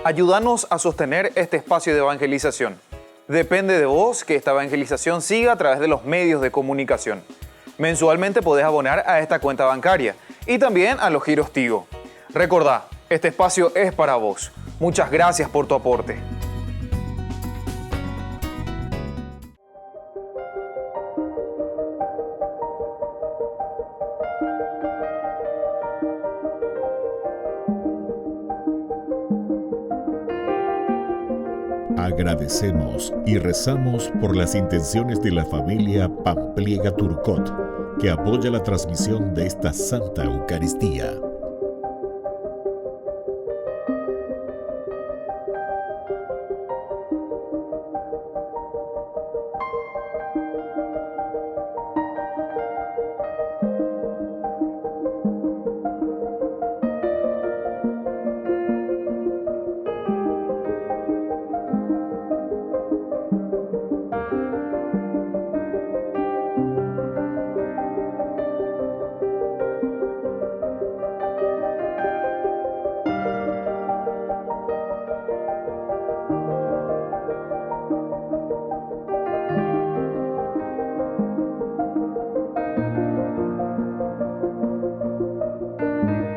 Ayúdanos a sostener este espacio de evangelización. Depende de vos que esta evangelización siga a través de los medios de comunicación. Mensualmente podés abonar a esta cuenta bancaria y también a los giros Tigo. Recordá, este espacio es para vos. Muchas gracias por tu aporte. Agradecemos y rezamos por las intenciones de la familia Pampliega Turcot, que apoya la transmisión de esta Santa Eucaristía.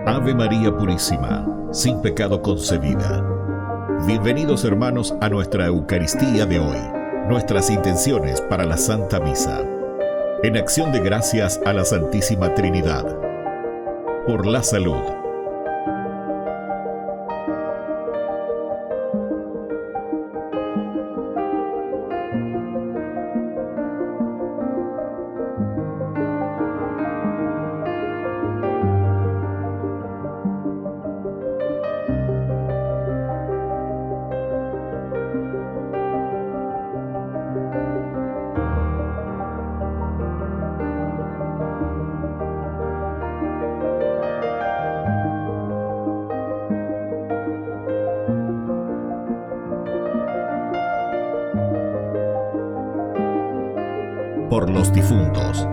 Ave María Purísima, sin pecado concebida. Bienvenidos hermanos a nuestra Eucaristía de hoy, nuestras intenciones para la Santa Misa. En acción de gracias a la Santísima Trinidad. Por la salud. Por los difuntos.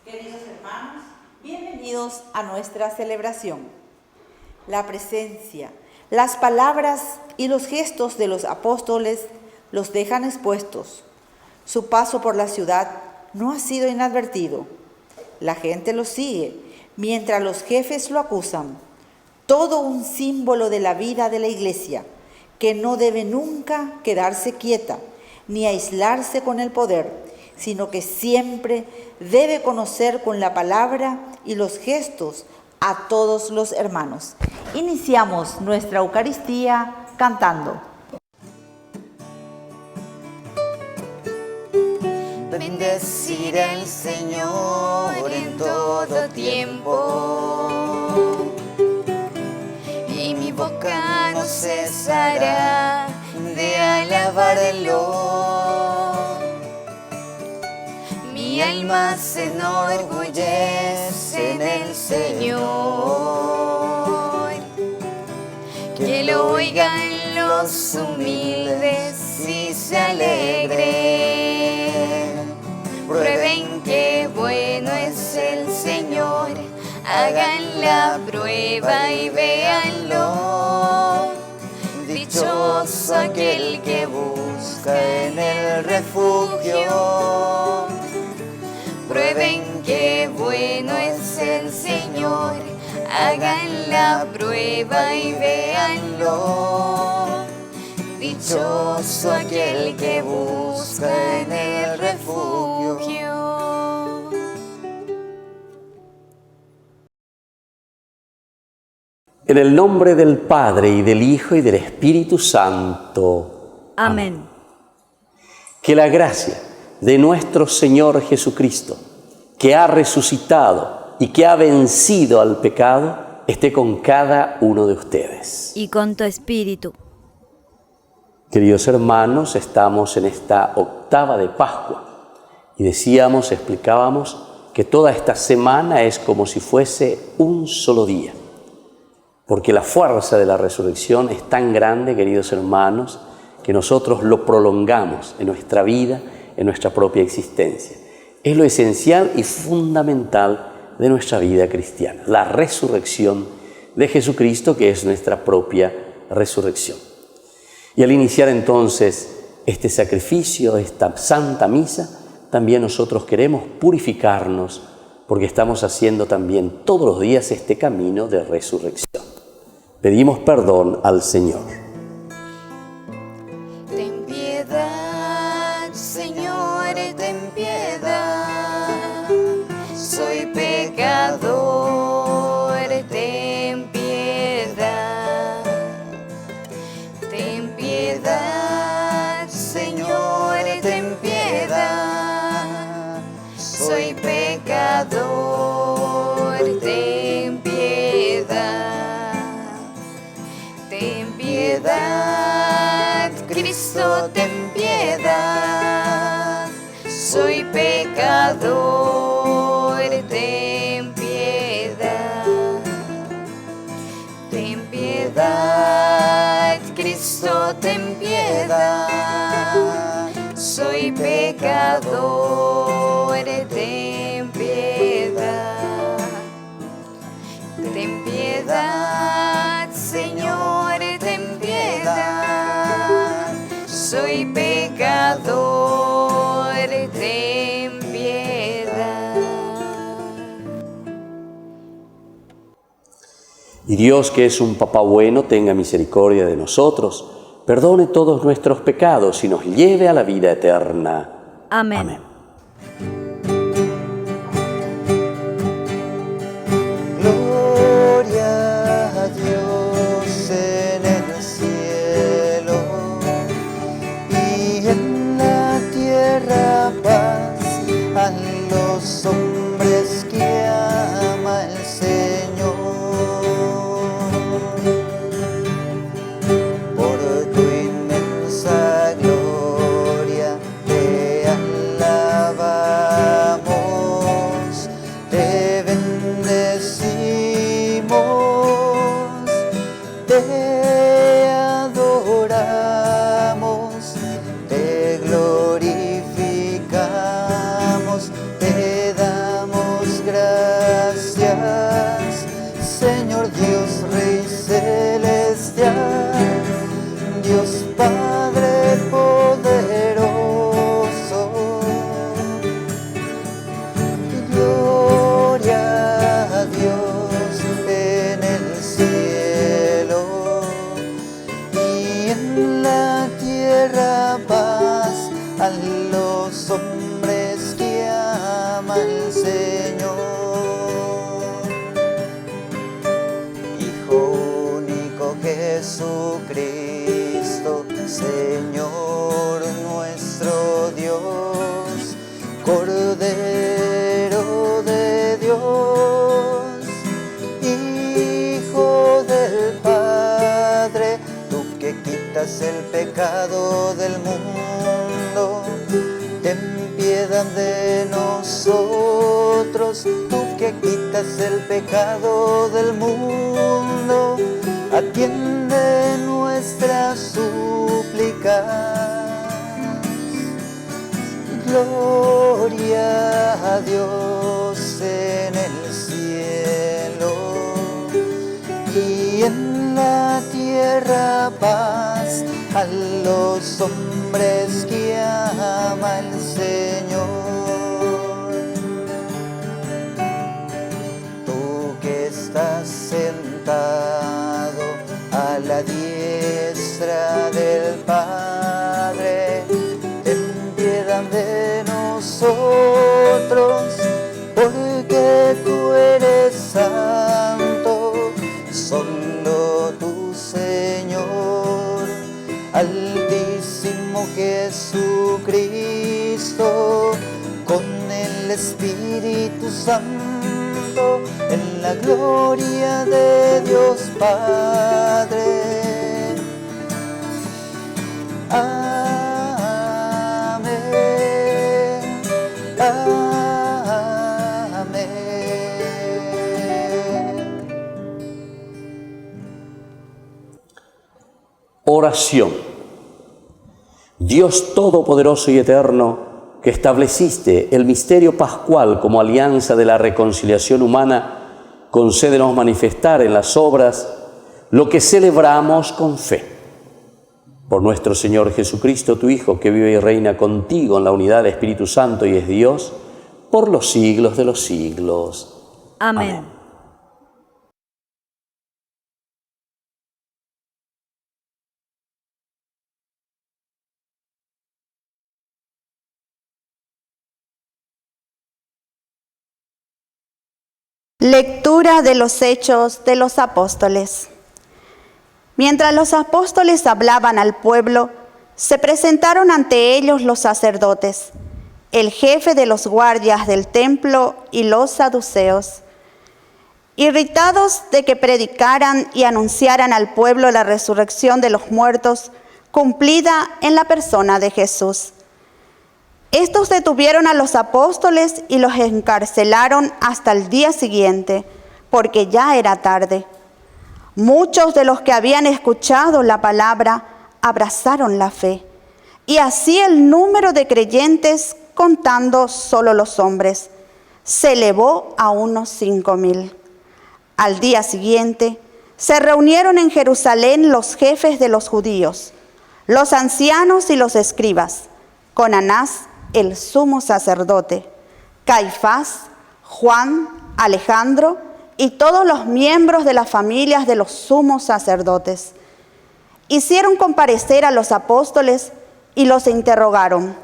Queridos hermanos, bienvenidos a nuestra celebración. La presencia, las palabras y los gestos de los apóstoles los dejan expuestos. Su paso por la ciudad no ha sido inadvertido. La gente lo sigue, mientras los jefes lo acusan. Todo un símbolo de la vida de la Iglesia, que no debe nunca quedarse quieta, ni aislarse con el poder, sino que siempre debe conocer con la palabra y los gestos a todos los hermanos. Iniciamos nuestra Eucaristía cantando. Bendeciré al Señor en todo tiempo, y mi boca no cesará de alabarlo. Mi alma se enorgullece en el Señor. Que lo oigan los humildes y se alegren. Prueben qué bueno es el Señor, hagan la prueba y véanlo. Dichoso aquel que busca en el refugio. Prueben qué bueno es el Señor, hagan la prueba y véanlo. Dichoso aquel que busca en el refugio. En el nombre del Padre, y del Hijo, y del Espíritu Santo. Amén. Que la gracia de nuestro Señor Jesucristo, que ha resucitado y que ha vencido al pecado, esté con cada uno de ustedes. Y con tu espíritu. Queridos hermanos, estamos en esta octava de Pascua y decíamos, explicábamos, que toda esta semana es como si fuese un solo día, porque la fuerza de la resurrección es tan grande, queridos hermanos, que nosotros lo prolongamos en nuestra vida, en nuestra propia existencia. Es lo esencial y fundamental de nuestra vida cristiana, la resurrección de Jesucristo, que es nuestra propia resurrección. Y al iniciar entonces este sacrificio, esta Santa Misa, también nosotros queremos purificarnos, porque estamos haciendo también todos los días este camino de resurrección. Pedimos perdón al Señor. Ten piedad, Señor, ten piedad. Soy pecador, ten piedad. Ten piedad, Señor, ten piedad. Soy pecador, ten piedad. Ten piedad, Cristo, ten piedad. Soy pecador, ten piedad. Ten piedad, Cristo, ten piedad. Soy pecador, ten piedad. Ten piedad, Señor, ten piedad. Soy pecador, ten piedad. Y Dios, que es un Papá bueno, tenga misericordia de nosotros, perdone todos nuestros pecados y nos lleve a la vida eterna. Amén. Amén. Gloria a Dios en el cielo y en la tierra paz a los hombres que ama el Señor. Por tu inmensa gloria te alabamos, te bendecimos, te adoramos, te glorificamos, te damos Dios, Hijo del Padre, tú que quitas el pecado del mundo, ten piedad de nosotros. Tú que quitas el pecado del mundo, atiende nuestras súplicas. Gloria a Dios en el cielo y en la tierra paz a los hombres que ama el Señor. Tú que estás sentado a la diestra del Padre, ten piedad de nosotros, porque tú eres santo, solo tú, Señor, Altísimo Jesucristo, con el Espíritu Santo, en la gloria de Dios Padre. Amén. Amén. Oración. Dios Todopoderoso y Eterno, que estableciste el misterio pascual como alianza de la reconciliación humana, concédenos manifestar en las obras lo que celebramos con fe. Por nuestro Señor Jesucristo, tu Hijo, que vive y reina contigo en la unidad del Espíritu Santo y es Dios, por los siglos de los siglos. Amén. Amén. Lectura de los Hechos de los Apóstoles. Mientras los apóstoles hablaban al pueblo, se presentaron ante ellos los sacerdotes, el jefe de los guardias del templo y los saduceos. Irritados de que predicaran y anunciaran al pueblo la resurrección de los muertos, cumplida en la persona de Jesús. Estos detuvieron a los apóstoles y los encarcelaron hasta el día siguiente, porque ya era tarde. Muchos de los que habían escuchado la palabra abrazaron la fe, y así el número de creyentes, contando solo los hombres, se elevó a unos 5,000. Al día siguiente, se reunieron en Jerusalén los jefes de los judíos, los ancianos y los escribas, con Anás, el sumo sacerdote, Caifás, Juan, Alejandro y todos los miembros de las familias de los sumos sacerdotes. Hicieron comparecer a los apóstoles y los interrogaron: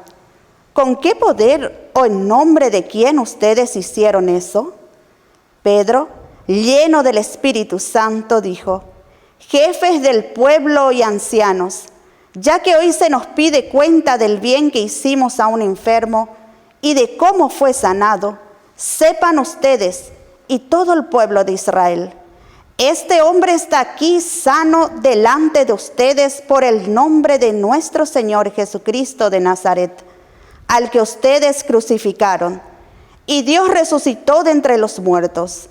¿con qué poder o en nombre de quién ustedes hicieron eso? Pedro, lleno del Espíritu Santo, dijo: jefes del pueblo y ancianos, ya que hoy se nos pide cuenta del bien que hicimos a un enfermo y de cómo fue sanado, sepan ustedes y todo el pueblo de Israel: este hombre está aquí sano delante de ustedes por el nombre de nuestro Señor Jesucristo de Nazaret, al que ustedes crucificaron, y Dios resucitó de entre los muertos.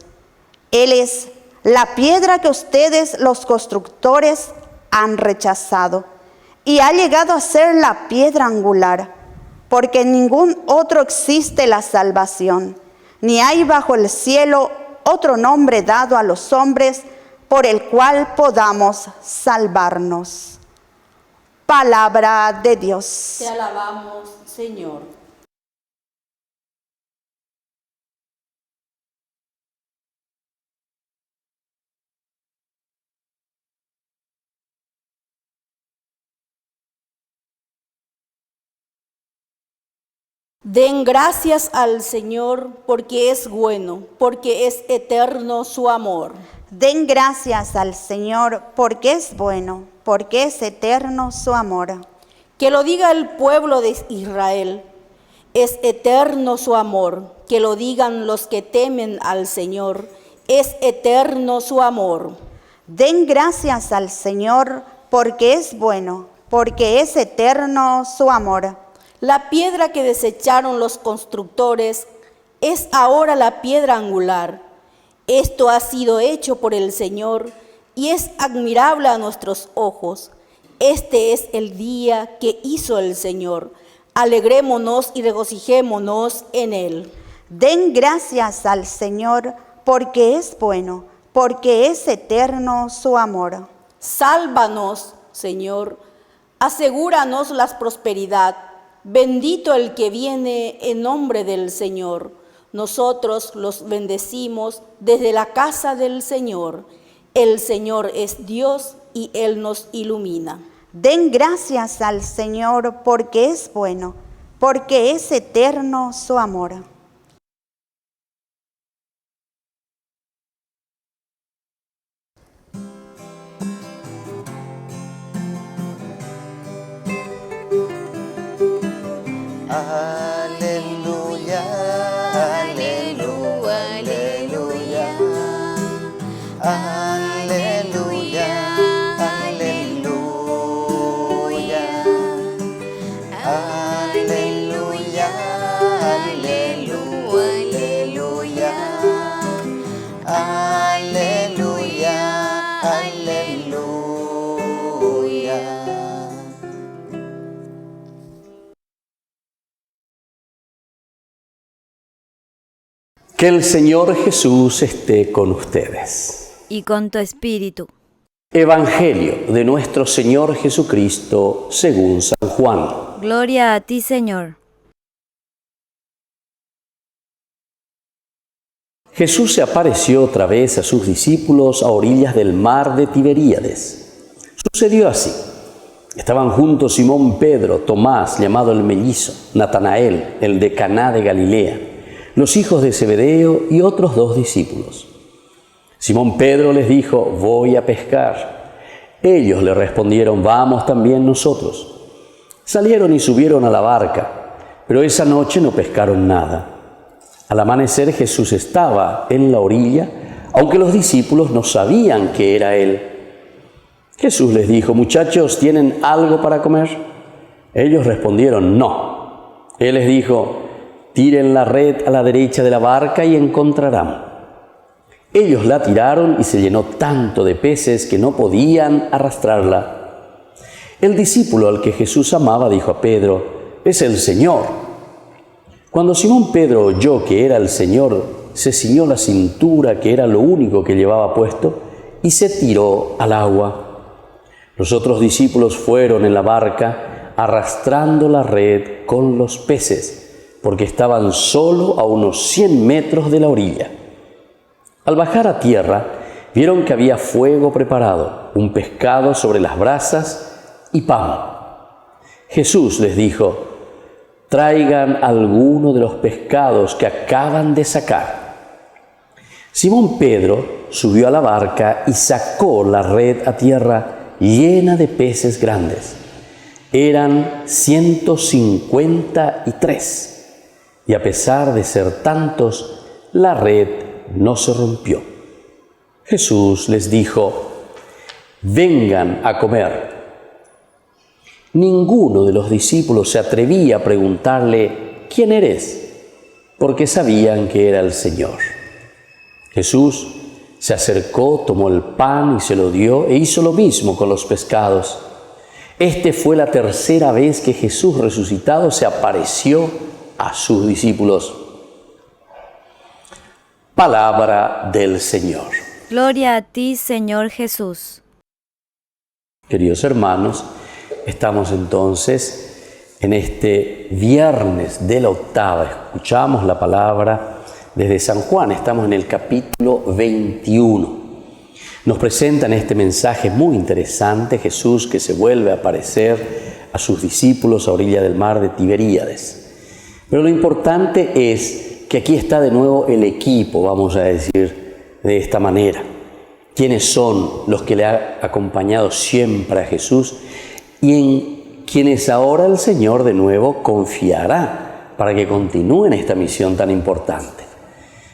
Él es la piedra que ustedes, los constructores, han rechazado, y ha llegado a ser la piedra angular, porque en ningún otro existe la salvación, ni hay bajo el cielo otro nombre dado a los hombres por el cual podamos salvarnos. Palabra de Dios. Te alabamos, Señor. Den gracias al Señor porque es bueno, porque es eterno su amor. Den gracias al Señor porque es bueno, porque es eterno su amor. Que lo diga el pueblo de Israel, Es eterno su amor, que lo digan los que temen al Señor. Es eterno su amor. Den gracias al Señor, porque es bueno, porque es eterno su amor. La piedra que desecharon los constructores es ahora la piedra angular. Esto ha sido hecho por el Señor y es admirable a nuestros ojos. Este es el día que hizo el Señor. Alegrémonos y regocijémonos en él. Den gracias al Señor, porque es bueno, porque es eterno su amor. Sálvanos, Señor, asegúranos la prosperidad. Bendito el que viene en nombre del Señor. Nosotros los bendecimos desde la casa del Señor. El Señor es Dios y Él nos ilumina. Den gracias al Señor, porque es bueno, porque es eterno su amor. Aleluya, aleluya, aleluya. Aleluya, aleluya. Aleluya, aleluya, aleluya. Aleluya, aleluya. Que el Señor Jesús esté con ustedes. Y con tu espíritu. Evangelio de nuestro Señor Jesucristo según San Juan. Gloria a ti, Señor. Jesús se apareció otra vez a sus discípulos a orillas del mar de Tiberíades. Sucedió así. Estaban juntos Simón Pedro, Tomás, llamado el mellizo, Natanael, el de Caná de Galilea, los hijos de Zebedeo y otros 2 discípulos. Simón Pedro les dijo: voy a pescar. Ellos le respondieron: vamos también nosotros. Salieron y subieron a la barca, pero esa noche no pescaron nada. Al amanecer Jesús estaba en la orilla, aunque los discípulos no sabían que era Él. Jesús les dijo: muchachos, ¿tienen algo para comer? Ellos respondieron: no. Él les dijo: tiren la red a la derecha de la barca y encontrarán. Ellos la tiraron y se llenó tanto de peces que no podían arrastrarla. El discípulo al que Jesús amaba dijo a Pedro: es el Señor. Cuando Simón Pedro oyó que era el Señor, se ciñó la cintura, que era lo único que llevaba puesto, y se tiró al agua. Los otros discípulos fueron en la barca arrastrando la red con los peces, porque estaban solo a unos 100 metros de la orilla. Al bajar a tierra, vieron que había fuego preparado, un pescado sobre las brasas y pan. Jesús les dijo: traigan alguno de los pescados que acaban de sacar. Simón Pedro subió a la barca y sacó la red a tierra llena de peces grandes. Eran 153. Y a pesar de ser tantos, la red no se rompió. Jesús les dijo: vengan a comer. Ninguno de los discípulos se atrevía a preguntarle: ¿quién eres?, porque sabían que era el Señor. Jesús se acercó, tomó el pan y se lo dio, e hizo lo mismo con los pescados. Esta fue la tercera vez que Jesús resucitado se apareció a sus discípulos. Palabra del Señor. Gloria a ti, Señor Jesús. Queridos hermanos, estamos entonces en este viernes de la octava. Escuchamos la palabra desde San Juan. Estamos en el capítulo 21. Nos presentan este mensaje muy interesante: Jesús que se vuelve a aparecer a sus discípulos a orilla del mar de Tiberíades. Pero lo importante es que aquí está de nuevo el equipo, vamos a decir de esta manera. ¿Quiénes son los que le han acompañado siempre a Jesús y en quienes ahora el Señor de nuevo confiará para que continúen esta misión tan importante.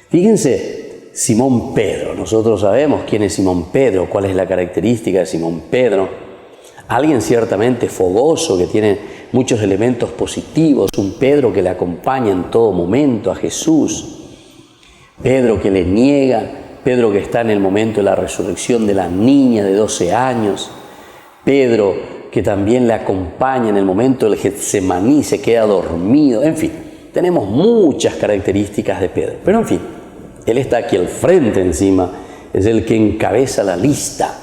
Fíjense, Simón Pedro. Nosotros sabemos quién es Simón Pedro, cuál es la característica de Simón Pedro. Alguien ciertamente fogoso, que tiene muchos elementos positivos. Un Pedro que le acompaña en todo momento a Jesús. Pedro que le niega. Pedro que está en el momento de la resurrección de la niña de 12 años. Pedro que también le acompaña en el momento del Getsemaní, se queda dormido. En fin, tenemos muchas características de Pedro. Pero en fin, él está aquí al frente encima, es el que encabeza la lista.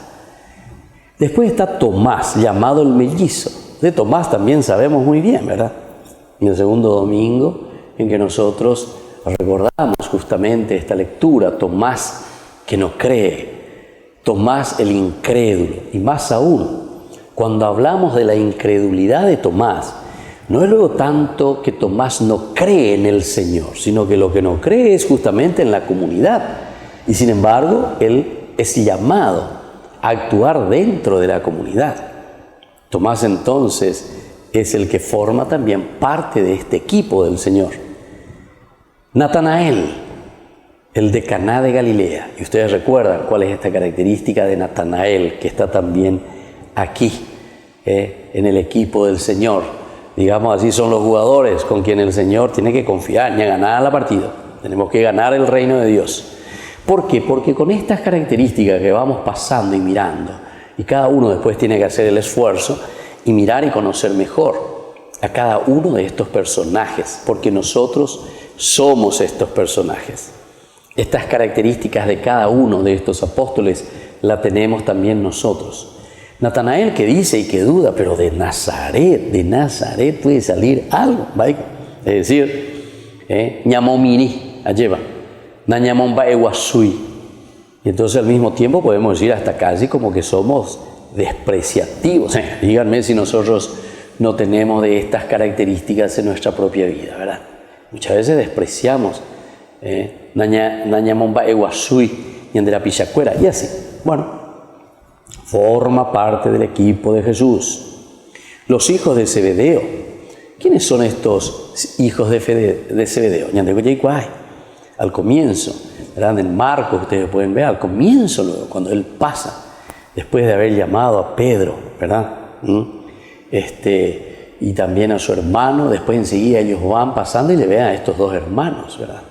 Después está Tomás, llamado el mellizo. De Tomás también sabemos muy bien, ¿verdad? En el segundo domingo en que nosotros recordamos justamente esta lectura, Tomás que no cree, Tomás el incrédulo. Y más aún, cuando hablamos de la incredulidad de Tomás, no es luego tanto que Tomás no cree en el Señor, sino que lo que no cree es justamente en la comunidad. Y sin embargo, él es llamado a actuar dentro de la comunidad. Tomás entonces es el que forma también parte de este equipo del Señor. Natanael, el de Caná de Galilea. Y ustedes recuerdan cuál es esta característica de Natanael, que está también aquí, en el equipo del Señor. Digamos así, son los jugadores con quien el Señor tiene que confiar, ya ganar la partida. Tenemos que ganar el reino de Dios. ¿Por qué? Porque con estas características que vamos pasando y mirando, y cada uno después tiene que hacer el esfuerzo y mirar y conocer mejor a cada uno de estos personajes, porque nosotros somos estos personajes. Estas características de cada uno de estos apóstoles la tenemos también nosotros. Natanael que dice y que duda, pero de Nazaret puede salir algo, ¿vale? Es decir, ñamomiri, alleva, nañamomba eguasui. Y entonces al mismo tiempo podemos decir hasta casi como que somos despreciativos. Díganme si nosotros no tenemos de estas características en nuestra propia vida, ¿verdad? Muchas veces despreciamos nañamomba eguasui y en de la pichacuera y así. Bueno, forma parte del equipo de Jesús. Los hijos de Zebedeo. ¿Quiénes son estos hijos de Zebedeo? Al comienzo, ¿verdad? En Marcos ustedes pueden ver, al comienzo, luego, cuando él pasa, después de haber llamado a Pedro, ¿verdad? Y también a su hermano, después enseguida ellos van pasando y le ven a estos dos hermanos, ¿verdad?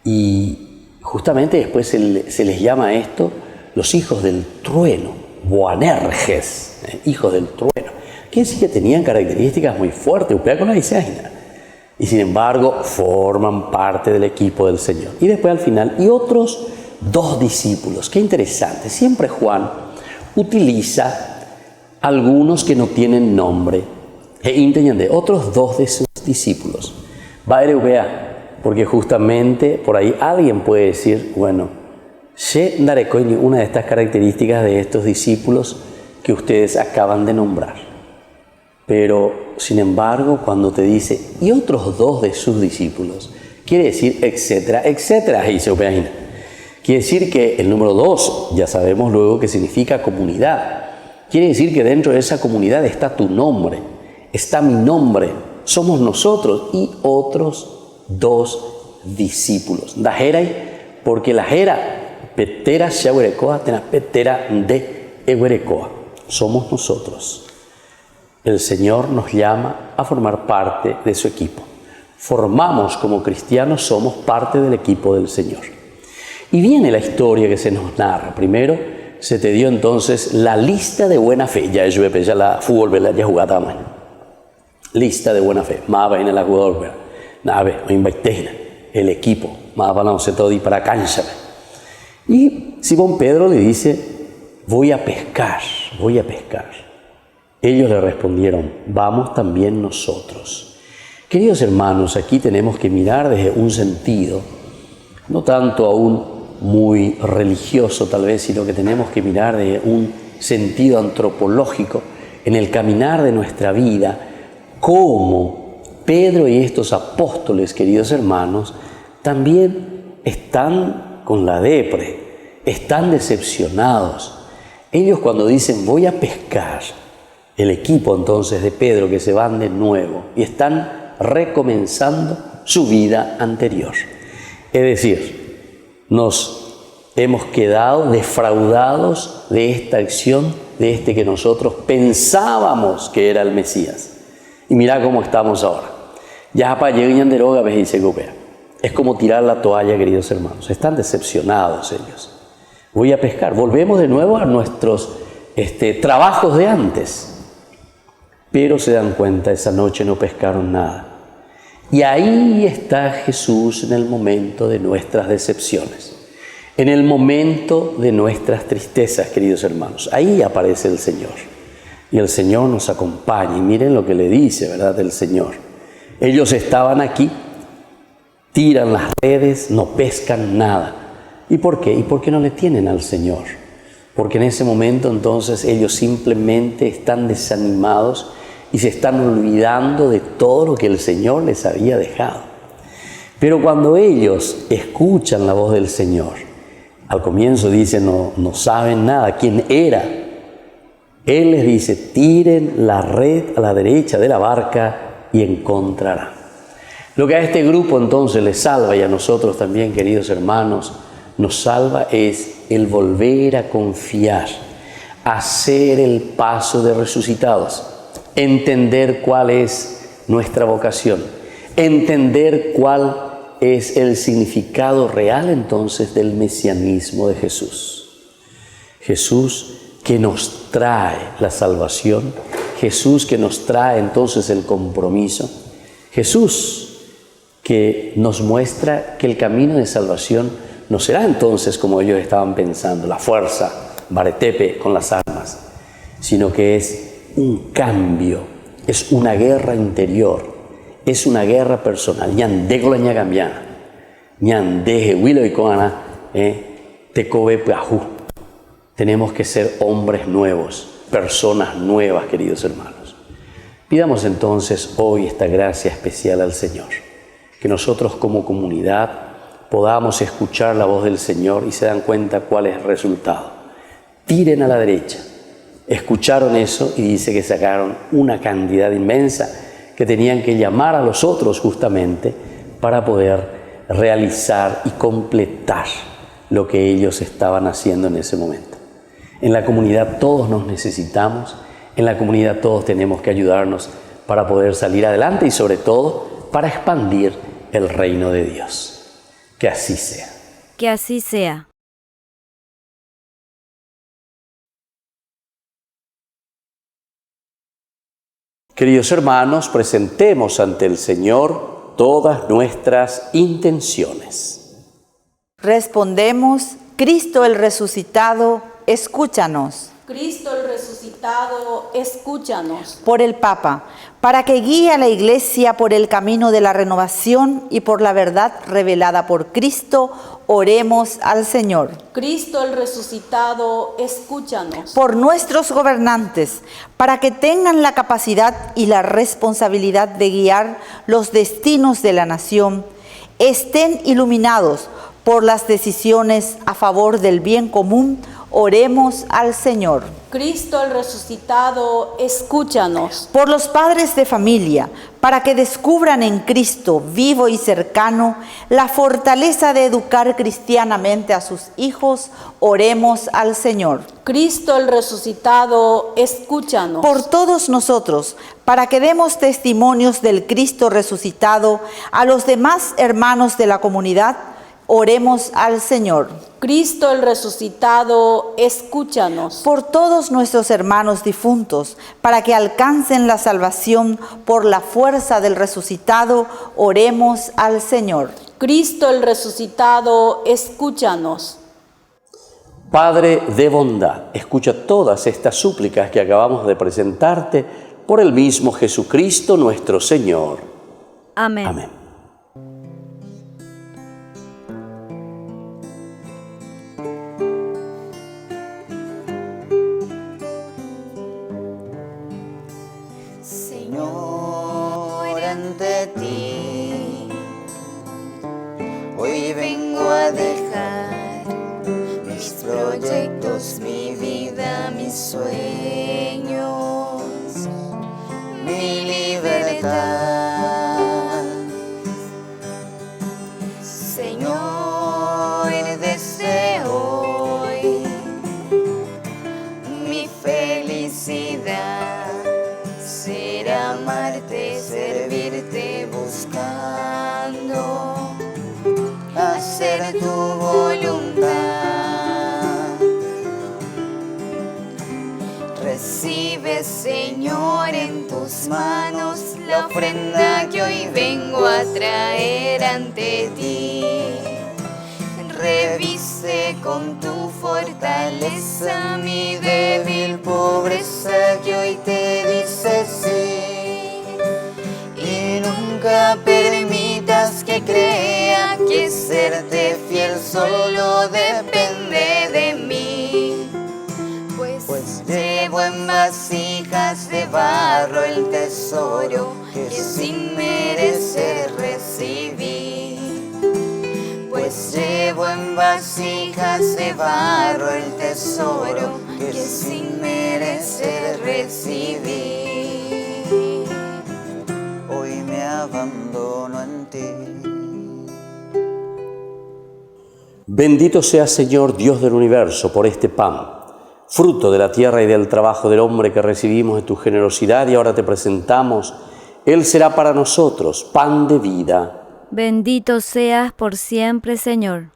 Y justamente después se les llama a esto los hijos del trueno, Boanerges, hijos del trueno. Quiere decir que tenían características muy fuertes, y sin embargo forman parte del equipo del Señor. Y después al final, y otros dos discípulos. Qué interesante, siempre Juan utiliza algunos que no tienen nombre, otros dos de sus discípulos. Porque justamente por ahí alguien puede decir, bueno, una de estas características de estos discípulos que ustedes acaban de nombrar. Pero, sin embargo, cuando te dice, y otros dos de sus discípulos, quiere decir, etcétera, etcétera. Quiere decir que el número 2, ya sabemos luego que significa comunidad. Quiere decir que dentro de esa comunidad está tu nombre, está mi nombre, somos nosotros y otros dos discípulos. Porque la jera, petera shawerekoa, tena petera de ewerekoa. Somos nosotros. El Señor nos llama a formar parte de su equipo. Formamos como cristianos, somos parte del equipo del Señor. Y viene la historia que se nos narra. Primero se te dio entonces la lista de buena fe. Ya la fútbol ya jugada más. Lista de buena fe. Más en la jugadora. El equipo. Más para no se todo y para cancha. Y Simón Pedro le dice, voy a pescar. Ellos le respondieron, vamos también nosotros. Queridos hermanos, aquí tenemos que mirar desde un sentido, no tanto aún muy religioso tal vez, sino que tenemos que mirar desde un sentido antropológico en el caminar de nuestra vida, cómo Pedro y estos apóstoles, queridos hermanos, también están con la depre, están decepcionados. Ellos cuando dicen voy a pescar, el equipo entonces de Pedro que se van de nuevo y están recomenzando su vida anterior. Es decir, nos hemos quedado defraudados de esta acción, de este que nosotros pensábamos que era el Mesías. Y mira cómo estamos ahora. Ya para llegar de droga, ves y se copia. Es como tirar la toalla, queridos hermanos. Están decepcionados ellos. Voy a pescar. Volvemos de nuevo a nuestros trabajos de antes. Pero se dan cuenta, esa noche no pescaron nada. Y ahí está Jesús en el momento de nuestras decepciones. En el momento de nuestras tristezas, queridos hermanos. Ahí aparece el Señor. Y el Señor nos acompaña. Y miren lo que le dice, ¿verdad?, el Señor. Ellos estaban aquí, tiran las redes, no pescan nada. ¿Y por qué? ¿Y por qué no le tienen al Señor? Porque en ese momento entonces ellos simplemente están desanimados y se están olvidando de todo lo que el Señor les había dejado. Pero cuando ellos escuchan la voz del Señor, al comienzo dice, no saben nada, quién era. Él les dice, tiren la red a la derecha de la barca y encontrarán. Lo que a este grupo entonces les salva, y a nosotros también, queridos hermanos, nos salva es el volver a confiar, hacer el paso de resucitados, entender cuál es nuestra vocación, entender cuál es el significado real entonces del mesianismo de Jesús. Jesús que nos trae la salvación, Jesús que nos trae entonces el compromiso, Jesús que nos muestra que el camino de salvación no será entonces como ellos estaban pensando, la fuerza, baretepe con las armas, sino que es un cambio, es una guerra interior, es una guerra personal. Tenemos que ser hombres nuevos, personas nuevas, queridos hermanos. Pidamos entonces hoy esta gracia especial al Señor, que nosotros como comunidad podamos escuchar la voz del Señor y se dan cuenta cuál es el resultado. Tiren a la derecha. Escucharon eso y dice que sacaron una cantidad inmensa que tenían que llamar a los otros justamente para poder realizar y completar lo que ellos estaban haciendo en ese momento. En la comunidad todos nos necesitamos, en la comunidad todos tenemos que ayudarnos para poder salir adelante y sobre todo para expandir el reino de Dios. Que así sea. Que así sea. Queridos hermanos, presentemos ante el Señor todas nuestras intenciones. Respondemos, Cristo el resucitado, escúchanos. Cristo el resucitado, escúchanos. Por el Papa, para que guíe a la Iglesia por el camino de la renovación y por la verdad revelada por Cristo, oremos al Señor. Cristo el resucitado, escúchanos. Por nuestros gobernantes, para que tengan la capacidad y la responsabilidad de guiar los destinos de la nación, estén iluminados por las decisiones a favor del bien común, oremos al Señor. Cristo el resucitado, escúchanos. Por los padres de familia, para que descubran en Cristo vivo y cercano la fortaleza de educar cristianamente a sus hijos, oremos al Señor. Cristo el resucitado, escúchanos. Por todos nosotros, para que demos testimonios del Cristo resucitado a los demás hermanos de la comunidad, oremos al Señor. Cristo el resucitado, escúchanos. Por todos nuestros hermanos difuntos, para que alcancen la salvación por la fuerza del resucitado, oremos al Señor. Cristo el resucitado, escúchanos. Padre de bondad, escucha todas estas súplicas que acabamos de presentarte por el mismo Jesucristo nuestro Señor. Amén. Amén. Señor, ante ti hoy vengo a dejar mis proyectos, mi vida, mis sueños, mi libertad. tu voluntad. Recibe, Señor, en tus manos la ofrenda que hoy vengo a traer ante ti. Reviste con tu fortaleza mi débil pobreza que hoy te dice sí. Y nunca permitas que crea que serte fiel solo depende de mí. Pues llevo en vasijas de barro el tesoro que sin merecer recibí. Pues llevo en vasijas de barro el tesoro que sin merecer recibí. Hoy me abandono en ti. Bendito sea, Señor, Dios del universo, por este pan, fruto de la tierra y del trabajo del hombre que recibimos de tu generosidad y ahora te presentamos. Él será para nosotros pan de vida. Bendito seas por siempre, Señor.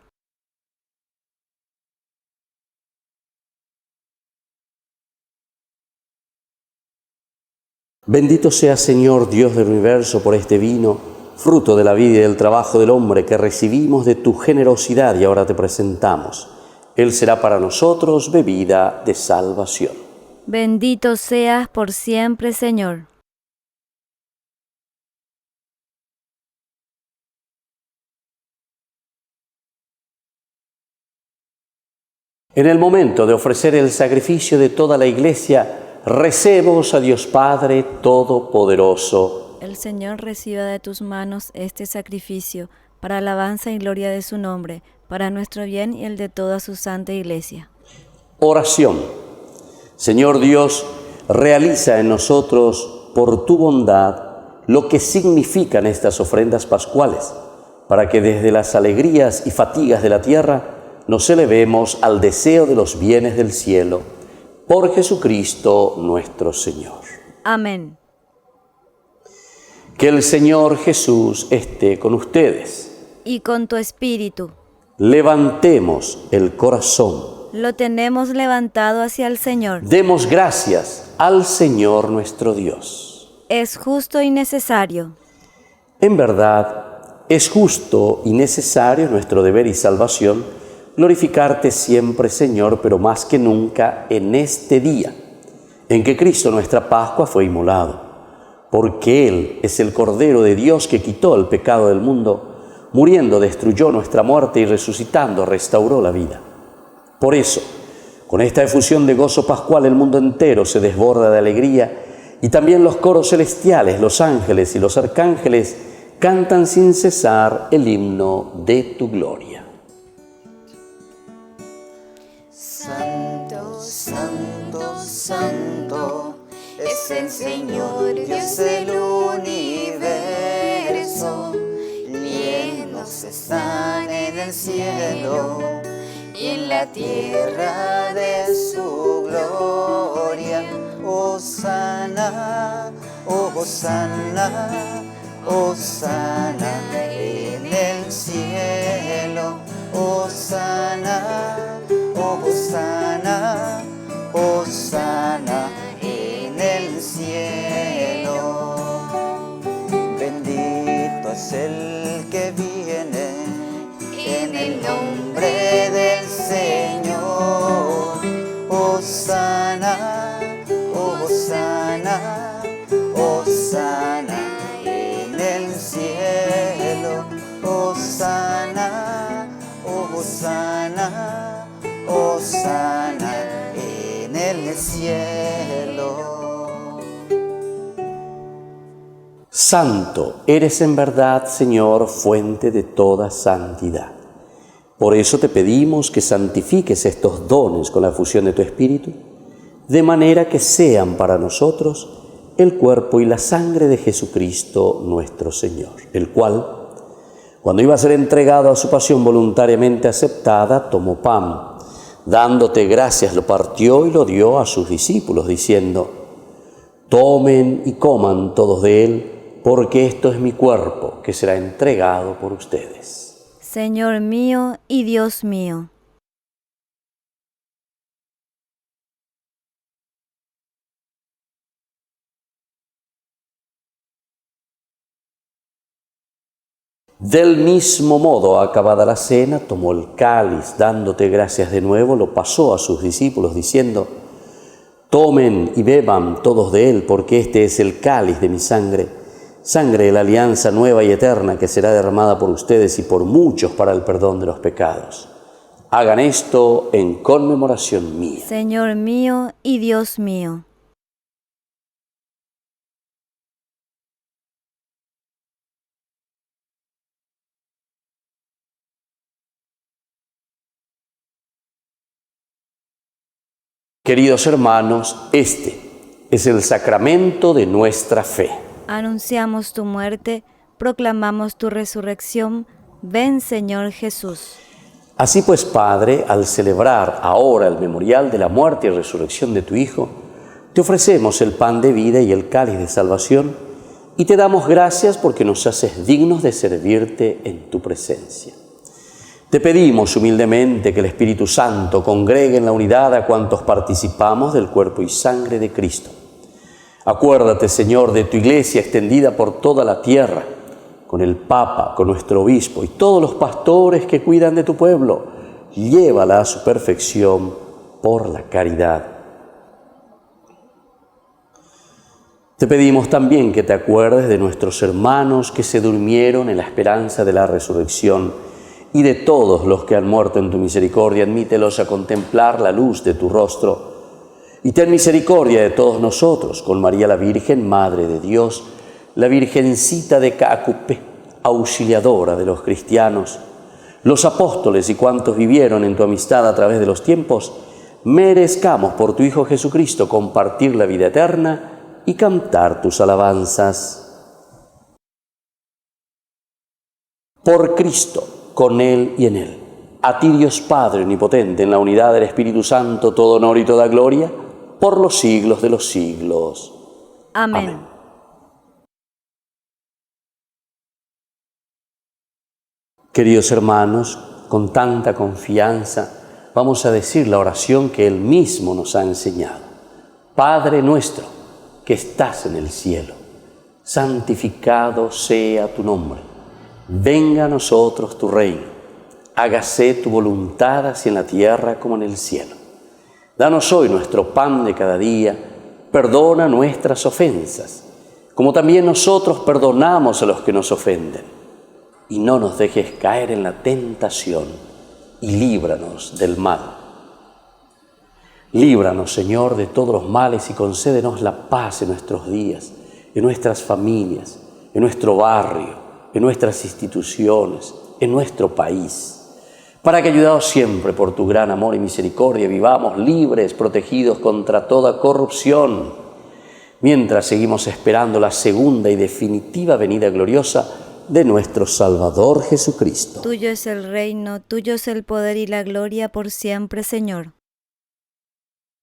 Bendito sea, Señor, Dios del universo, por este vino, fruto de la vida y del trabajo del hombre que recibimos de tu generosidad y ahora te presentamos. Él será para nosotros bebida de salvación. Bendito seas por siempre, Señor. En el momento de ofrecer el sacrificio de toda la Iglesia, recemos a Dios Padre Todopoderoso. El Señor reciba de tus manos este sacrificio para alabanza y gloria de su nombre, para nuestro bien y el de toda su santa Iglesia. Oración. Señor Dios, realiza en nosotros, por tu bondad, lo que significan estas ofrendas pascuales, para que desde las alegrías y fatigas de la tierra nos elevemos al deseo de los bienes del cielo. Por Jesucristo nuestro Señor. Amén. Que el Señor Jesús esté con ustedes. Y con tu espíritu. Levantemos el corazón. Lo tenemos levantado hacia el Señor. Demos gracias al Señor nuestro Dios. Es justo y necesario. En verdad, es justo y necesario nuestro deber y salvación glorificarte siempre, Señor, pero más que nunca en este día en que Cristo, nuestra Pascua, fue inmolado. Porque Él es el Cordero de Dios que quitó el pecado del mundo, muriendo destruyó nuestra muerte y resucitando restauró la vida. Por eso, con esta efusión de gozo pascual, el mundo entero se desborda de alegría y también los coros celestiales, los ángeles y los arcángeles cantan sin cesar el himno de tu gloria. Santo, santo, santo, es el Señor Dios del universo. Llenos están en el cielo y en la tierra de su gloria. Hosana, oh Hosana, Hosana en el cielo. Hosana, oh Hosana, Hosana en el cielo. Bendito es el que viene en el nombre del Señor. Hosana, oh Hosana, Hosana en el cielo. Hosana, oh Hosana, Hosana en el cielo. Santo eres en verdad, Señor, fuente de toda santidad. Por eso te pedimos que santifiques estos dones con la efusión de tu Espíritu, de manera que sean para nosotros el cuerpo y la sangre de Jesucristo nuestro Señor, el cual, cuando iba a ser entregado a su pasión voluntariamente aceptada, tomó pan, dándote gracias, lo partió y lo dio a sus discípulos, diciendo: tomen y coman todos de él, porque esto es mi cuerpo, que será entregado por ustedes. Señor mío y Dios mío. Del mismo modo, acabada la cena, tomó el cáliz, dándote gracias de nuevo, lo pasó a sus discípulos, diciendo: tomen y beban todos de él, porque este es el cáliz de mi sangre, sangre de la alianza nueva y eterna que será derramada por ustedes y por muchos para el perdón de los pecados. Hagan esto en conmemoración mía. Señor mío y Dios mío. Queridos hermanos, este es el sacramento de nuestra fe. Anunciamos tu muerte, proclamamos tu resurrección. Ven, Señor Jesús. Así pues, Padre, al celebrar ahora el memorial de la muerte y resurrección de tu Hijo, te ofrecemos el pan de vida y el cáliz de salvación y te damos gracias porque nos haces dignos de servirte en tu presencia. Te pedimos humildemente que el Espíritu Santo congregue en la unidad a cuantos participamos del cuerpo y sangre de Cristo. Acuérdate, Señor, de tu Iglesia extendida por toda la tierra, con el Papa, con nuestro Obispo y todos los pastores que cuidan de tu pueblo. Llévala a su perfección por la caridad. Te pedimos también que te acuerdes de nuestros hermanos que se durmieron en la esperanza de la resurrección y de todos los que han muerto en tu misericordia. Admítelos a contemplar la luz de tu rostro. Y ten misericordia de todos nosotros, con María la Virgen, Madre de Dios, la Virgencita de Cacupe, auxiliadora de los cristianos, los apóstoles y cuantos vivieron en tu amistad a través de los tiempos, merezcamos por tu Hijo Jesucristo compartir la vida eterna y cantar tus alabanzas. Por Cristo, con Él y en Él. A ti, Dios Padre omnipotente, en la unidad del Espíritu Santo, todo honor y toda gloria, por los siglos de los siglos. Amén. Amén. Queridos hermanos, con tanta confianza, vamos a decir la oración que Él mismo nos ha enseñado. Padre nuestro, que estás en el cielo, santificado sea tu nombre. Venga a nosotros tu reino, hágase tu voluntad así en la tierra como en el cielo. Danos hoy nuestro pan de cada día, perdona nuestras ofensas, como también nosotros perdonamos a los que nos ofenden. Y no nos dejes caer en la tentación y líbranos del mal. Líbranos, Señor, de todos los males y concédenos la paz en nuestros días, en nuestras familias, en nuestro barrio, en nuestras instituciones, en nuestro país, para que, ayudados siempre por tu gran amor y misericordia, vivamos libres, protegidos contra toda corrupción, mientras seguimos esperando la segunda y definitiva venida gloriosa de nuestro Salvador Jesucristo. Tuyo es el reino, tuyo es el poder y la gloria por siempre, Señor.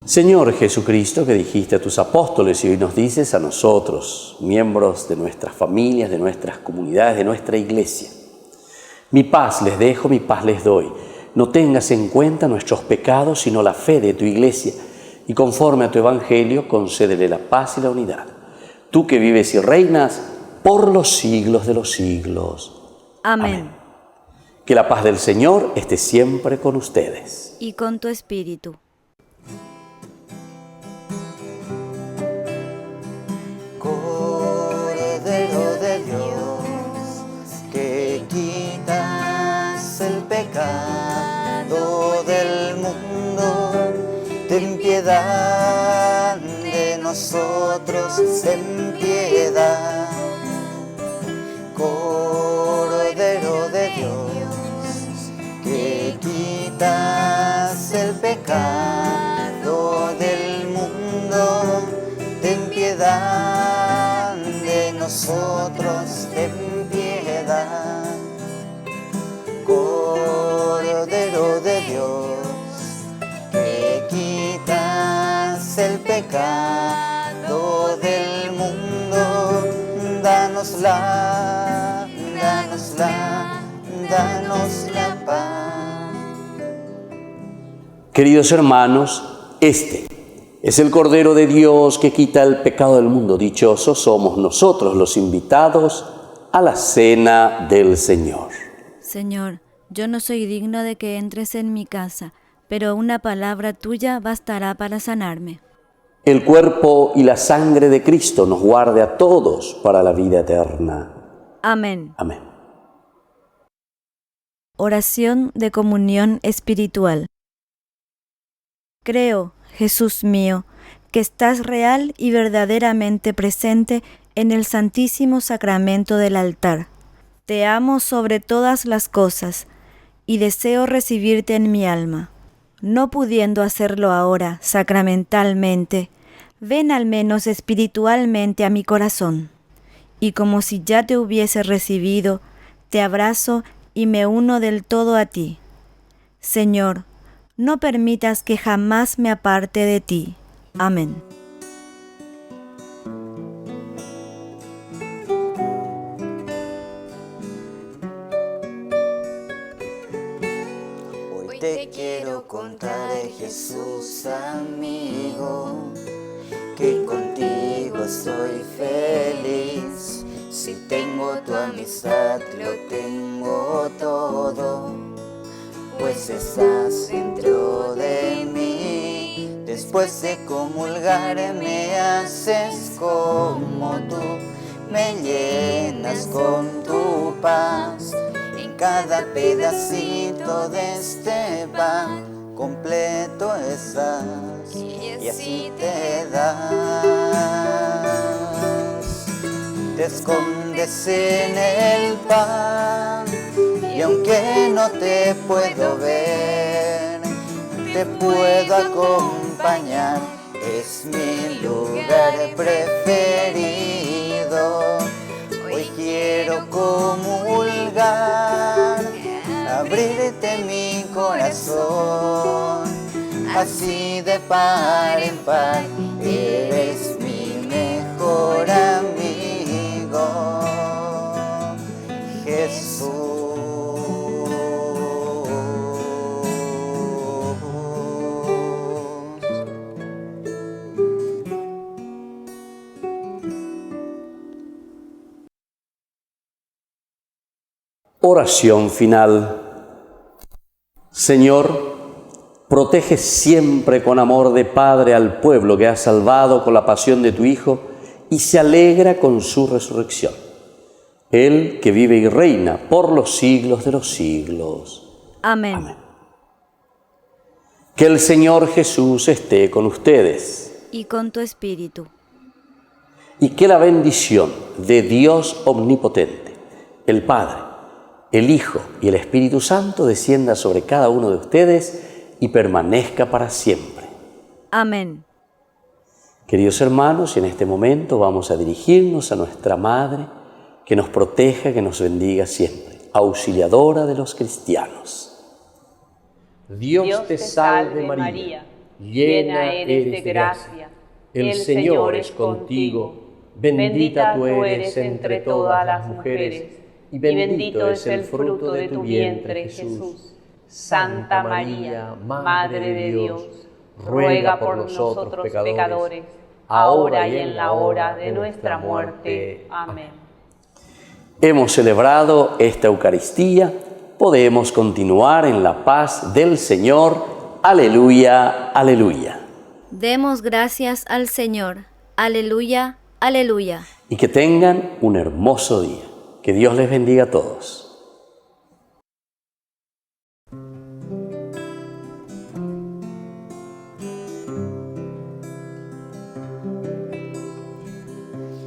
Señor Jesucristo, que dijiste a tus apóstoles y hoy nos dices a nosotros, miembros de nuestras familias, de nuestras comunidades, de nuestra iglesia: mi paz les dejo, mi paz les doy. No tengas en cuenta nuestros pecados, sino la fe de tu iglesia, y conforme a tu evangelio, concédele la paz y la unidad. Tú que vives y reinas por los siglos de los siglos. Amén. Amén. Que la paz del Señor esté siempre con ustedes. Y con tu espíritu. Cordero de Dios, que quitas el pecado del mundo, ten piedad de nosotros, ten piedad. Cordero de Dios, que quitas el pecado del mundo, ten piedad de nosotros, ten piedad. Cordero de Dios, que quitas el pecado del mundo, danos la Queridos hermanos, este es el Cordero de Dios que quita el pecado del mundo. Dichosos somos nosotros los invitados a la cena del Señor. Señor, yo no soy digno de que entres en mi casa, pero una palabra tuya bastará para sanarme. El cuerpo y la sangre de Cristo nos guarde a todos para la vida eterna. Amén. Amén. Oración de comunión espiritual. Creo, Jesús mío, que estás real y verdaderamente presente en el Santísimo Sacramento del altar. Te amo sobre todas las cosas y deseo recibirte en mi alma. No pudiendo hacerlo ahora sacramentalmente, ven al menos espiritualmente a mi corazón. Y como si ya te hubiese recibido, te abrazo y me uno del todo a ti. Señor, no permitas que jamás me aparte de ti. Amén. Hoy te quiero contar, Jesús amigo, que contigo soy feliz. Si tengo tu amistad, lo tengo todo, pues estás dentro de mí. Después de comulgar me haces como tú, me llenas con tu paz. En cada pedacito de este pan completo estás, y así te das. Te escondes en el pan, y aunque no te puedo ver, te puedo acompañar. Es mi lugar preferido. Hoy quiero comulgar, abrirte mi corazón, así de par en par. Eres mi mejor amigo, Jesús. Oración final. Señor, protege siempre con amor de Padre al pueblo que has salvado con la pasión de tu Hijo y se alegra con su resurrección. Él que vive y reina por los siglos de los siglos. Amén. Amén. Que el Señor Jesús esté con ustedes. Y con tu espíritu. Y que la bendición de Dios omnipotente, el Padre, el Hijo y el Espíritu Santo descienda sobre cada uno de ustedes y permanezca para siempre. Amén. Queridos hermanos, en este momento vamos a dirigirnos a nuestra Madre, que nos proteja, que nos bendiga siempre, auxiliadora de los cristianos. Dios te salve María, llena eres de gracia, el Señor es contigo, bendita tú eres entre todas las mujeres, y bendito es el fruto de tu vientre, Jesús. Santa María, Madre de Dios, ruega por nosotros pecadores, ahora y en la hora de nuestra muerte. Amén. Hemos celebrado esta Eucaristía, podemos continuar en la paz del Señor. Aleluya, aleluya. Demos gracias al Señor. Aleluya, aleluya. Y que tengan un hermoso día. Que Dios les bendiga a todos.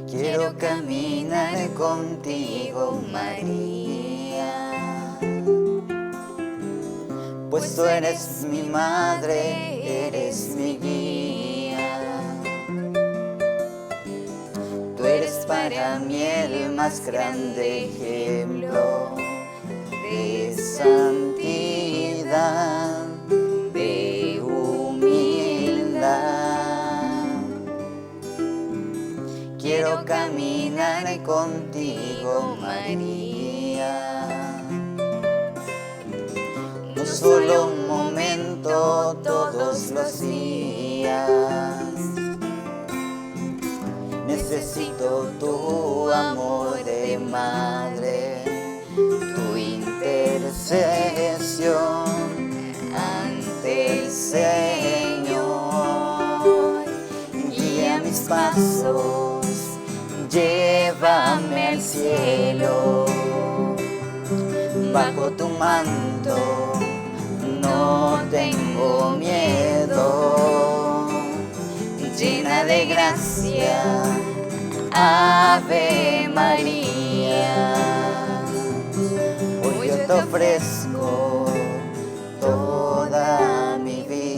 Quiero caminar contigo, María, pues tú eres mi madre, eres mi guía. Tú eres para mí el más grande ejemplo de santidad, de humildad. Quiero caminar contigo, María, no solo un momento necesito todos los días. Necesito tu amor de madre, tu intercesión ante el Señor. Guía mis pasos, llévame al cielo. Bajo tu manto no tengo miedo. Llena de gracia, Ave María. Hoy yo te ofrezco toda mi vida.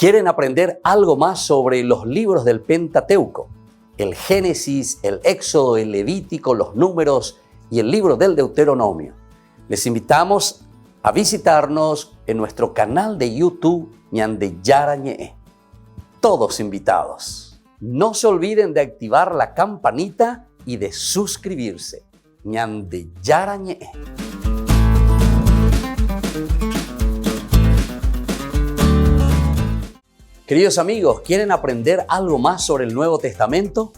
¿Quieren aprender algo más sobre los libros del Pentateuco? El Génesis, el Éxodo, el Levítico, los Números y el libro del Deuteronomio. Les invitamos a visitarnos en nuestro canal de YouTube Ñande Yara Ñe'e. Todos invitados. No se olviden de activar la campanita y de suscribirse. Ñande Yara Ñe'e. Queridos amigos, ¿quieren aprender algo más sobre el Nuevo Testamento?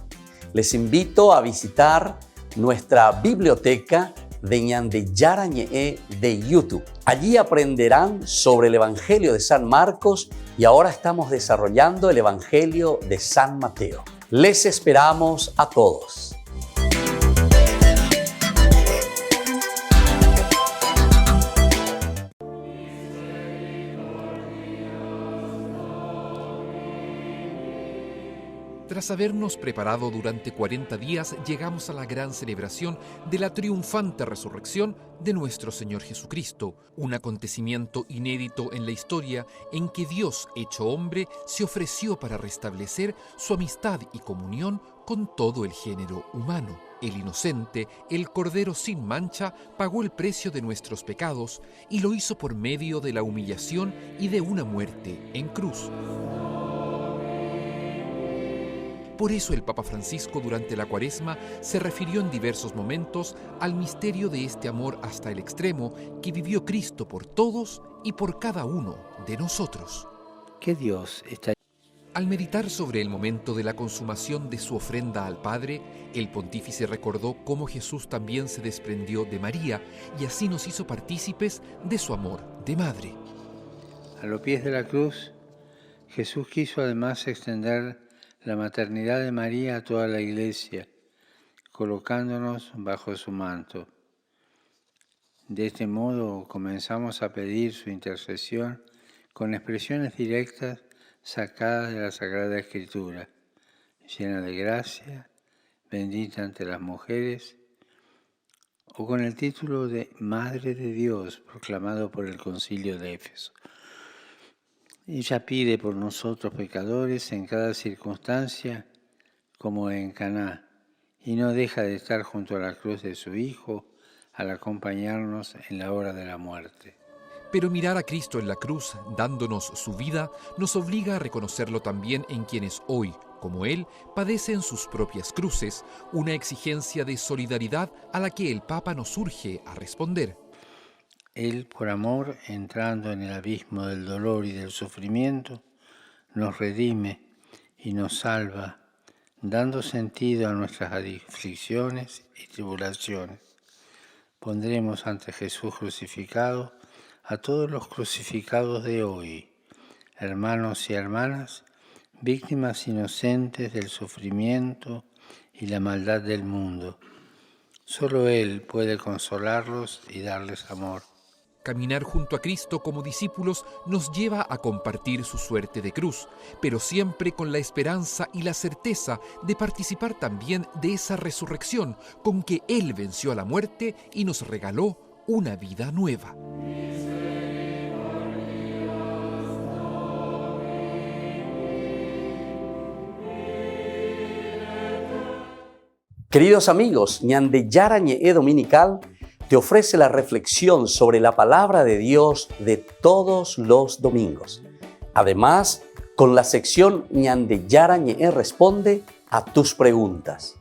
Les invito a visitar nuestra biblioteca de Ñande Yara Ñe'e de YouTube. Allí aprenderán sobre el Evangelio de San Marcos y ahora estamos desarrollando el Evangelio de San Mateo. Les esperamos a todos. Tras habernos preparado durante 40 días, llegamos a la gran celebración de la triunfante resurrección de nuestro Señor Jesucristo, un acontecimiento inédito en la historia en que Dios, hecho hombre, se ofreció para restablecer su amistad y comunión con todo el género humano. El inocente, el Cordero sin mancha, pagó el precio de nuestros pecados y lo hizo por medio de la humillación y de una muerte en cruz. Por eso el Papa Francisco durante la Cuaresma se refirió en diversos momentos al misterio de este amor hasta el extremo que vivió Cristo por todos y por cada uno de nosotros. ¿Qué Dios está? Al meditar sobre el momento de la consumación de su ofrenda al Padre, el pontífice recordó cómo Jesús también se desprendió de María y así nos hizo partícipes de su amor de madre. A los pies de la cruz, Jesús quiso además extender la maternidad de María a toda la Iglesia, colocándonos bajo su manto. De este modo comenzamos a pedir su intercesión con expresiones directas sacadas de la Sagrada Escritura, llena de gracia, bendita entre las mujeres, o con el título de Madre de Dios, proclamado por el Concilio de Éfeso. Ella pide por nosotros pecadores en cada circunstancia, como en Caná, y no deja de estar junto a la cruz de su Hijo al acompañarnos en la hora de la muerte. Pero mirar a Cristo en la cruz, dándonos su vida, nos obliga a reconocerlo también en quienes hoy, como Él, padecen sus propias cruces, una exigencia de solidaridad a la que el Papa nos urge a responder. Él, por amor, entrando en el abismo del dolor y del sufrimiento, nos redime y nos salva, dando sentido a nuestras aflicciones y tribulaciones. Pondremos ante Jesús crucificado a todos los crucificados de hoy, hermanos y hermanas, víctimas inocentes del sufrimiento y la maldad del mundo. Solo Él puede consolarlos y darles amor. Caminar junto a Cristo como discípulos nos lleva a compartir su suerte de cruz, pero siempre con la esperanza y la certeza de participar también de esa resurrección con que Él venció a la muerte y nos regaló una vida nueva. Queridos amigos, Ñande Yara Ñe'e Dominical te ofrece la reflexión sobre la palabra de Dios de todos los domingos. Además, con la sección Ñande Yara Ñe responde a tus preguntas.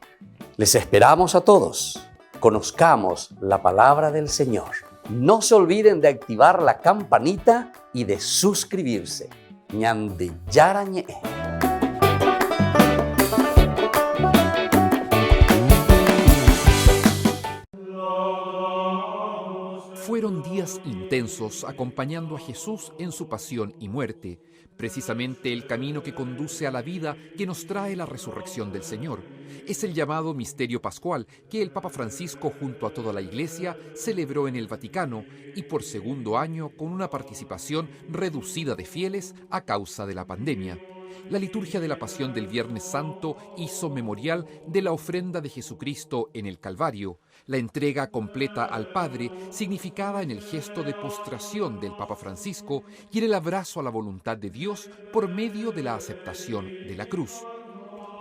Les esperamos a todos. Conozcamos la palabra del Señor. No se olviden de activar la campanita y de suscribirse. Ñande Yara Ñe. Fueron días intensos acompañando a Jesús en su pasión y muerte, precisamente el camino que conduce a la vida que nos trae la resurrección del Señor. Es el llamado misterio pascual que el Papa Francisco junto a toda la Iglesia celebró en el Vaticano y por segundo año con una participación reducida de fieles a causa de la pandemia. La liturgia de la Pasión del Viernes Santo hizo memorial de la ofrenda de Jesucristo en el Calvario, la entrega completa al Padre significada en el gesto de postración del Papa Francisco y en el abrazo a la voluntad de Dios por medio de la aceptación de la cruz.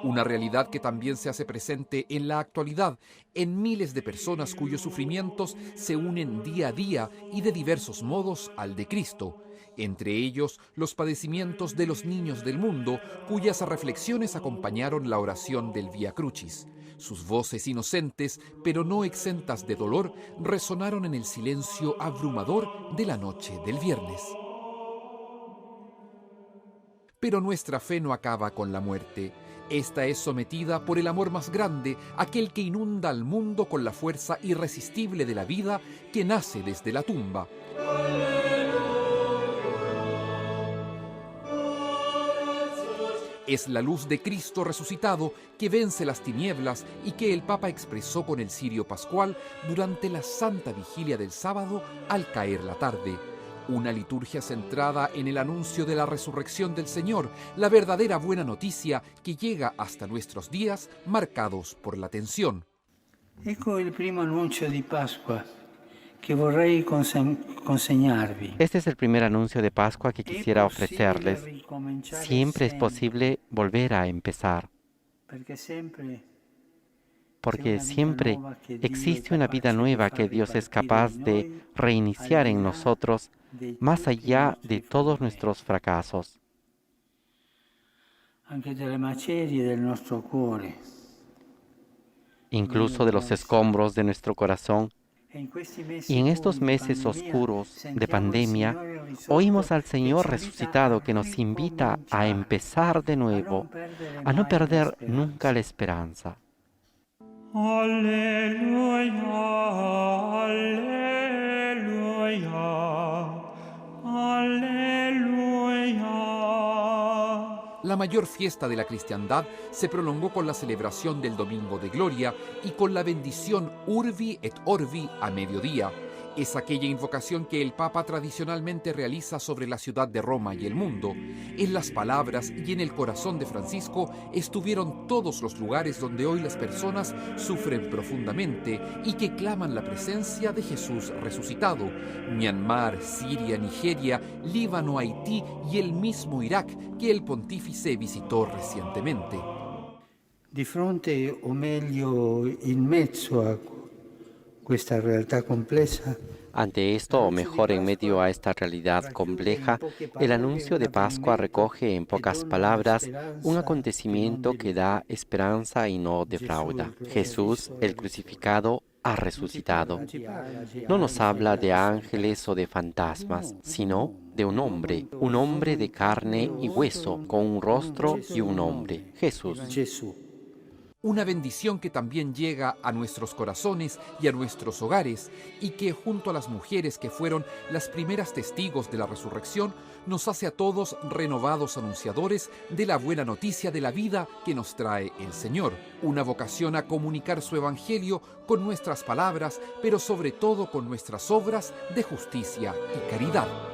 Una realidad que también se hace presente en la actualidad en miles de personas cuyos sufrimientos se unen día a día y de diversos modos al de Cristo. Entre ellos, los padecimientos de los niños del mundo, cuyas reflexiones acompañaron la oración del Vía Crucis. Sus voces inocentes, pero no exentas de dolor, resonaron en el silencio abrumador de la noche del viernes. Pero nuestra fe no acaba con la muerte. Esta es sometida por el amor más grande, aquel que inunda al mundo con la fuerza irresistible de la vida que nace desde la tumba. Es la luz de Cristo resucitado que vence las tinieblas y que el Papa expresó con el cirio pascual durante la Santa Vigilia del sábado al caer la tarde. Una liturgia centrada en el anuncio de la resurrección del Señor, la verdadera buena noticia que llega hasta nuestros días marcados por la tensión. Ecco il primo annuncio di Pasqua que vorrei consegnarvi. Este es el primer anuncio de Pascua que quisiera ofrecerles. Siempre es posible volver a empezar, porque siempre existe una vida nueva que Dios es capaz de reiniciar en nosotros más allá de todos nuestros fracasos. Incluso de los escombros de nuestro corazón. Y en estos meses oscuros de pandemia, oímos al Señor resucitado que nos invita a empezar de nuevo, a no perder nunca la esperanza. Aleluya, aleluya, aleluya. La mayor fiesta de la cristiandad se prolongó con la celebración del Domingo de Gloria y con la bendición Urbi et Orbi a mediodía. Es aquella invocación que el Papa tradicionalmente realiza sobre la ciudad de Roma y el mundo. En las palabras y en el corazón de Francisco estuvieron todos los lugares donde hoy las personas sufren profundamente y que claman la presencia de Jesús resucitado. Myanmar, Siria, Nigeria, Líbano, Haití y el mismo Irak que el pontífice visitó recientemente. Di fronte, o meglio, in mezzo a esta realidad compleja. Ante esto, o mejor en medio a esta realidad compleja, el anuncio de Pascua recoge en pocas palabras un acontecimiento que da esperanza y no defrauda. Jesús, el crucificado, ha resucitado. No nos habla de ángeles o de fantasmas, sino de un hombre de carne y hueso, con un rostro y un nombre, Jesús. Una bendición que también llega a nuestros corazones y a nuestros hogares y que, junto a las mujeres que fueron las primeras testigos de la resurrección, nos hace a todos renovados anunciadores de la buena noticia de la vida que nos trae el Señor. Una vocación a comunicar su evangelio con nuestras palabras, pero sobre todo con nuestras obras de justicia y caridad.